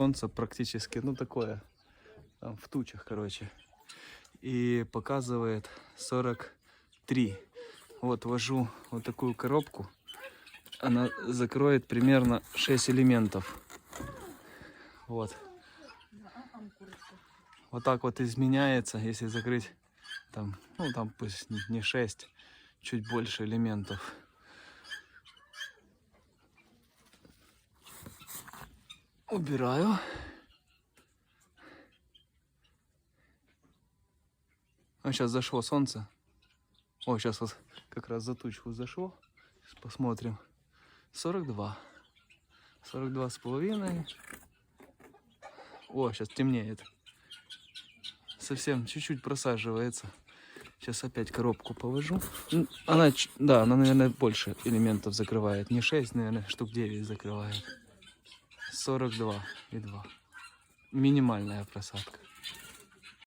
Солнце практически, ну такое, там, в тучах, короче. И показывает 43. Вот ввожу вот такую коробку. Она закроет примерно 6 элементов. Вот. Вот так вот изменяется, если закрыть там, ну там пусть не 6, чуть больше элементов. Убираю. А сейчас зашло солнце. О, сейчас вот как раз за тучку зашло. Сейчас посмотрим. 42. 42 с половиной. О, сейчас темнеет. Совсем чуть-чуть просаживается. Сейчас опять коробку положу. Она, да, она, наверное, больше элементов закрывает. Не 6, наверное, штук 9 закрывает. 42,2. Минимальная просадка.